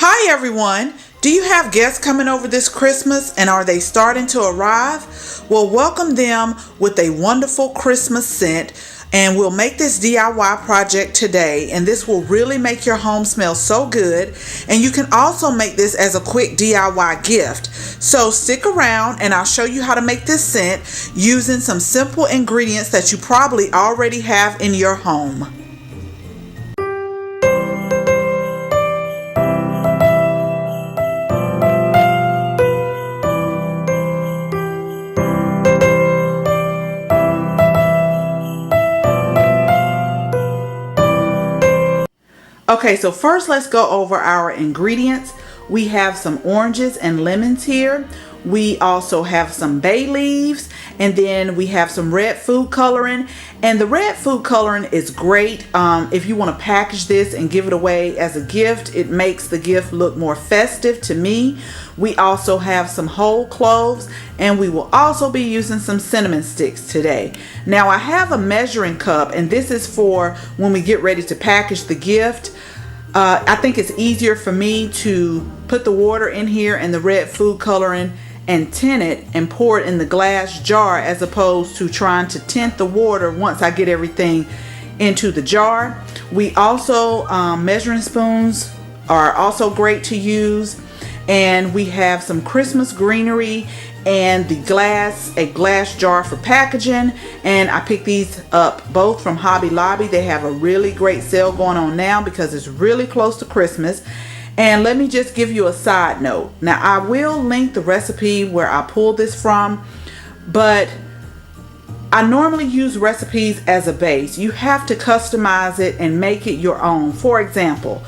Hi everyone! Do you have guests coming over this Christmas and are they starting to arrive? Well, welcome them with a wonderful Christmas scent, and we'll make this DIY project today, and this will really make your home smell so good. And you can also make this as a quick DIY gift. So stick around and I'll show you how to make this scent using some simple ingredients that you probably already have in your home. Okay, so first let's go over our ingredients. We have some oranges and lemons here. We also have some bay leaves, and then we have some red food coloring. And the red food coloring is great if you want to package this and give it away as a gift. It makes the gift look more festive to me. We also have some whole cloves, and we will also be using some cinnamon sticks today. Now I have a measuring cup, and this is for when we get ready to package the gift. I think it's easier for me to put the water in here and the red food coloring and tint it and pour it in the glass jar, as opposed to trying to tint the water once I get everything into the jar. We also, measuring spoons are also great to use. And we have some Christmas greenery and a glass jar for packaging. And I picked these up both from Hobby Lobby. They have a really great sale going on now because it's really close to Christmas. And let me just give you a side note. Now I will link the recipe where I pulled this from, but I normally use recipes as a base. You have to customize it and make it your own. For example,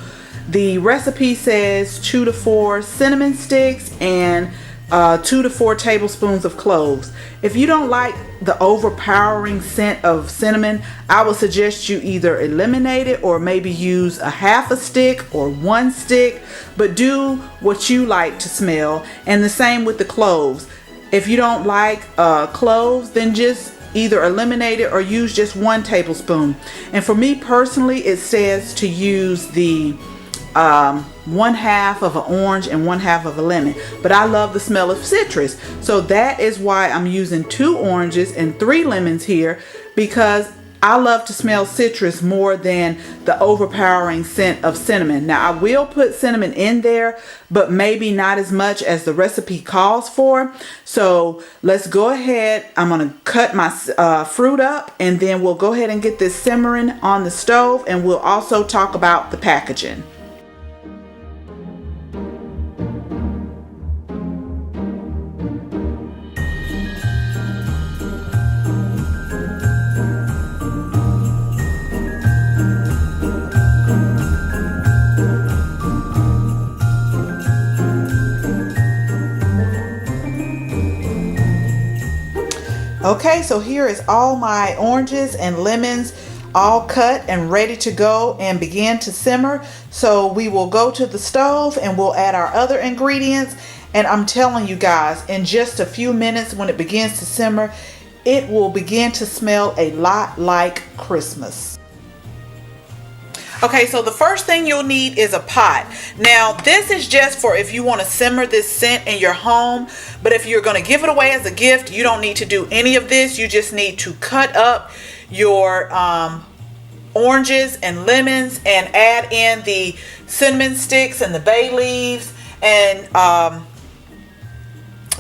the recipe says 2 to 4 cinnamon sticks and 2 to 4 tablespoons of cloves. If you don't like the overpowering scent of cinnamon, I would suggest you either eliminate it or maybe use a half a stick or 1 stick, but do what you like to smell. And the same with the cloves. If you don't like cloves, then just either eliminate it or use just 1 tablespoon. And for me personally, it says to use the 1/2 of an orange and 1/2 of a lemon, but I love the smell of citrus, so that is why I'm using 2 oranges and 3 lemons here, because I love to smell citrus more than the overpowering scent of cinnamon. Now I will put cinnamon in there, but maybe not as much as the recipe calls for. So let's go ahead. I'm gonna cut my fruit up, and then we'll go ahead and get this simmering on the stove, and we'll also talk about the packaging. Okay, so here is all my oranges and lemons all cut and ready to go and begin to simmer. So we will go to the stove and we'll add our other ingredients. And I'm telling you guys, in just a few minutes when it begins to simmer, it will begin to smell a lot like Christmas. Okay, so the first thing you'll need is a pot. Now, this is just for if you want to simmer this scent in your home, but if you're going to give it away as a gift, you don't need to do any of this. You just need to cut up your oranges and lemons and add in the cinnamon sticks and the bay leaves and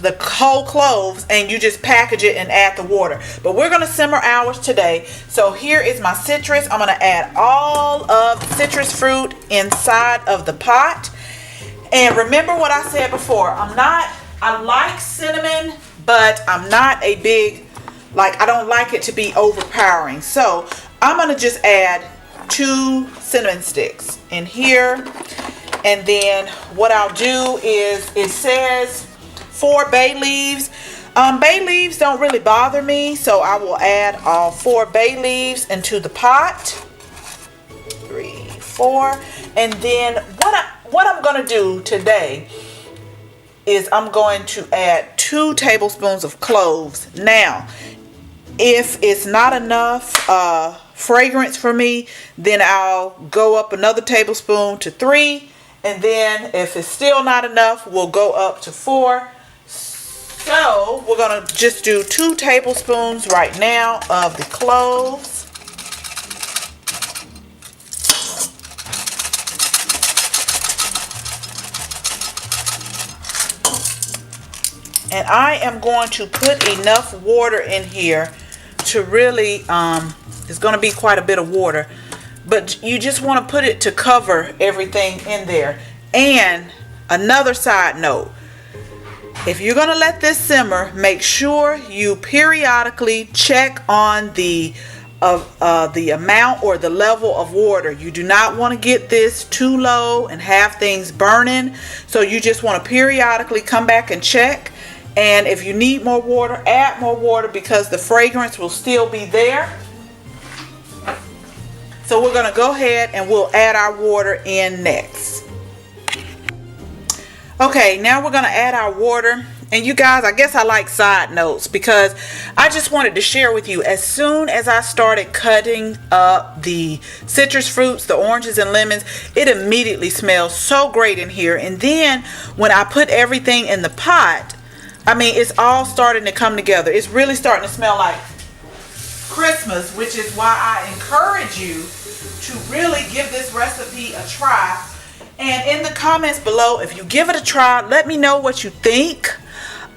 the whole cloves, and you just package it and add the water. But we're going to simmer ours today. So here is my citrus. I'm going to add all of the citrus fruit inside of the pot. And remember what I said before, I like cinnamon, but I'm not a big, I don't like it to be overpowering. So I'm going to just add 2 cinnamon sticks in here. And then what I'll do is, it says 4 bay leaves. Bay leaves don't really bother me, so I will add all 4 bay leaves into the pot. 3, 4. And then what I'm going to do today is I'm going to add 2 tablespoons of cloves. Now, if it's not enough fragrance for me, then I'll go up another tablespoon to 3. And then if it's still not enough, we'll go up to 4. So we're gonna just do 2 tablespoons right now of the cloves. And I am going to put enough water in here to really, it's going to be quite a bit of water. But you just want to put it to cover everything in there. And another side note, if you're going to let this simmer, make sure you periodically check on the amount or the level of water. You do not want to get this too low and have things burning. So you just want to periodically come back and check. And if you need more water, add more water because the fragrance will still be there. So we're going to go ahead and we'll add our water in next. Okay, now we're going to add our water. And you guys, I guess I like side notes because I just wanted to share with you, as soon as I started cutting up the citrus fruits, the oranges and lemons, it immediately smells so great in here. And then when I put everything in the pot, I mean, it's all starting to come together. It's really starting to smell like Christmas, which is why I encourage you to really give this recipe a try. And in the comments below, if you give it a try, let me know what you think,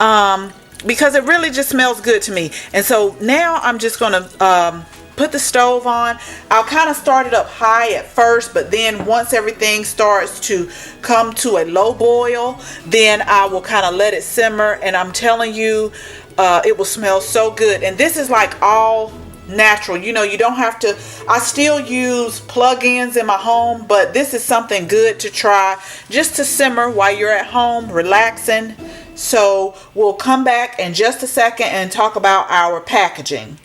because it really just smells good to me. And so now I'm just going to put the stove on. I'll kind of start it up high at first, but then once everything starts to come to a low boil, then I will kind of let it simmer. And I'm telling you, it will smell so good. And this is like all natural. You know, you don't have to, I still use plug-ins in my home, but this is something good to try just to simmer while you're at home relaxing. So we'll come back in just a second and talk about our packaging.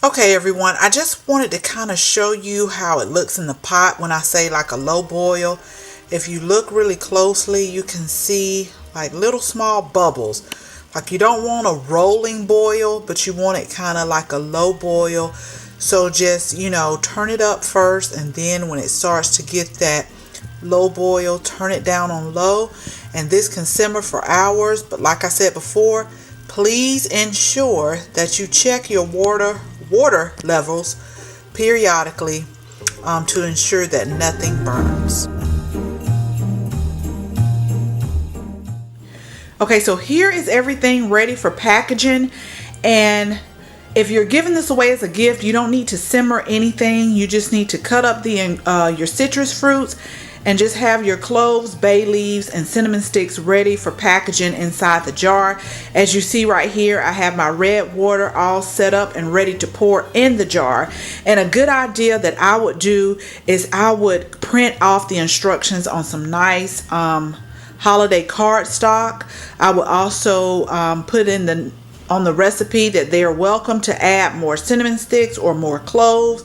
Okay everyone, I just wanted to kind of show you how it looks in the pot when I say like a low boil. If you look really closely, you can see like little small bubbles. Like you don't want a rolling boil, but you want it kind of like a low boil. So just, you know, turn it up first, and then when it starts to get that low boil, turn it down on low. And this can simmer for hours, but like I said before, please ensure that you check your water levels periodically to ensure that nothing burns. Okay, so here is everything ready for packaging. And if you're giving this away as a gift, you don't need to simmer anything. You just need to cut up your citrus fruits and just have your cloves, bay leaves, and cinnamon sticks ready for packaging inside the jar. As you see right here, I have my red water all set up and ready to pour in the jar. And a good idea that I would do is I would print off the instructions on some nice holiday cardstock. I would also put in on the recipe that they are welcome to add more cinnamon sticks or more cloves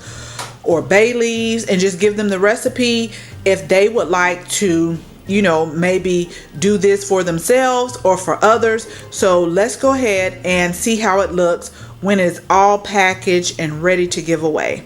or bay leaves, and just give them the recipe if they would like to, you know, maybe do this for themselves or for others. So let's go ahead and see how it looks when it's all packaged and ready to give away.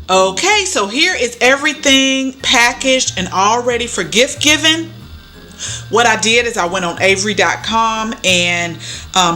Okay, so here is everything packaged and all ready for gift giving. What I did is I went on Avery.com and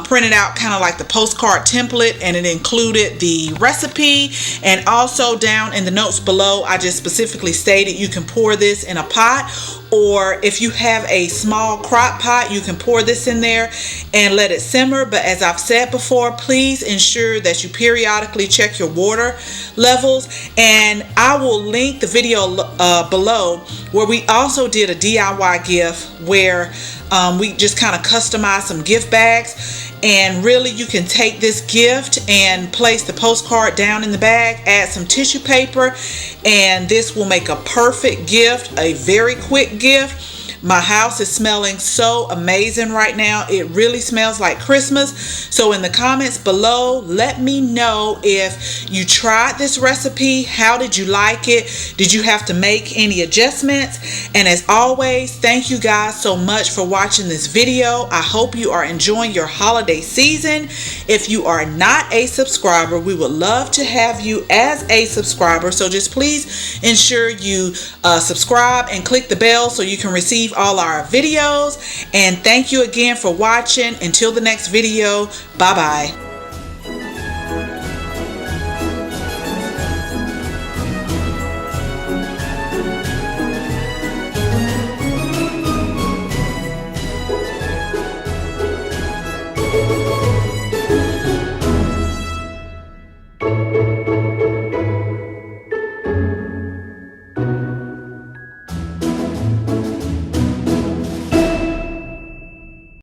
printed out kind of like the postcard template, and it included the recipe, and also down in the notes below I just specifically stated you can pour this in a pot, or if you have a small crock pot you can pour this in there and let it simmer. But as I've said before, please ensure that you periodically check your water levels, and I will link the video below where we also did a DIY gift where We just kind of customized some gift bags, and really you can take this gift and place the postcard down in the bag, add some tissue paper, and this will make a perfect gift, a very quick gift. My house is smelling so amazing right now. It really smells like Christmas. So in the comments below, let me know if you tried this recipe. How did you like it? Did you have to make any adjustments? And as always, thank you guys so much for watching this video. I hope you are enjoying your holiday season. If you are not a subscriber, we would love to have you as a subscriber. So just please ensure you subscribe and click the bell so you can receive all our videos. And thank you again for watching. Until the next video, bye bye.